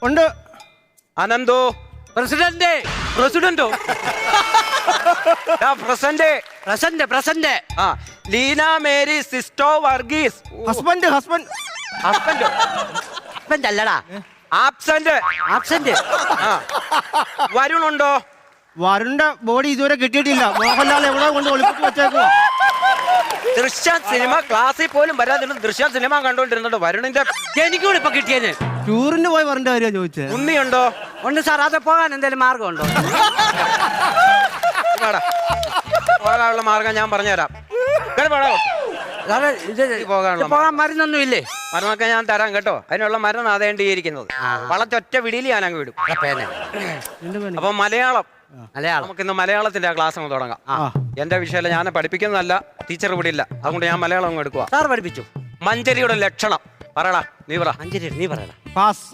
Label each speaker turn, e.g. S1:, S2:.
S1: ഉണ്ട്.
S2: അനന്തോ
S3: പ്രസിഡന്റ്.
S2: പ്രസിഡന്റോ? പ്രസന്റ്.
S3: Present present.
S2: ആ ലീന മേരി സിസ്റ്റോ വർഗീസ്.
S1: Husband husband.
S2: ഹസ്ബൻഡോ?
S3: ഹസ്ബൻഡ് അല്ലടാ,
S2: ആബ്സെന്റ്.
S3: ആബ്സെന്റ്.
S2: ആ വരുണുണ്ടോ?
S1: വരുണിന്റെ ബോഡി ഇതുവരെ കിട്ടിയിട്ടില്ല. മോഹൻലാൽ എവിടെ കൊണ്ട് ഒളിപ്പിച്ച് വെച്ചേക്കുവാ.
S2: ദൃശ്യം സിനിമ ക്ലാസ്സിൽ പോലും വരാതിരുന്ന് ദൃശ്യം സിനിമ കണ്ടോണ്ടിരുന്നുണ്ട്. വരുണിന്റെ
S3: എനിക്കൂടെ ഇപ്പൊ കിട്ടിയത്.
S1: ടൂറിന് പോയി വരേണ്ട കാര്യം ചോദിച്ചേ.
S2: ഉണ്ണിയുണ്ടോ?
S3: ഉണ്ട് സാർ, അത് പോകാൻ എന്തെങ്കിലും മാർഗമുണ്ടോ?
S2: പോകാനുള്ള മാർഗം ഞാൻ പറഞ്ഞുതരാം.
S3: സാറേ, ഇത്
S2: പോകാനുള്ള
S3: പോകാൻ മരുന്നൊന്നും ഇല്ലേ?
S2: മരുന്നൊക്കെ ഞാൻ തരാം കേട്ടോ. അതിനുള്ള മരുന്ന് അതേണ്ടിയിരിക്കുന്നത്. വളച്ചൊറ്റ വിടിയിൽ ഞാൻ അങ്ങ് വിടും. അപ്പൊ മലയാളം നമുക്കിന്ന് മലയാളത്തിന്റെ ക്ലാസ് അങ്ങ് തുടങ്ങാം. എന്റെ വിഷയം ഞാൻ പഠിപ്പിക്കുന്നതല്ല, ടീച്ചർ ഇവിടെ ഇല്ല, അതുകൊണ്ട് ഞാൻ മലയാളം അങ്ങ് എടുക്കുക.
S3: സാർ പഠിപ്പിച്ചു.
S2: മഞ്ചരിയുടെ ലക്ഷണം പറയടാ. നീ പറ.
S3: മഞ്ചേരി നീ പറയടാ.
S1: പാസ്.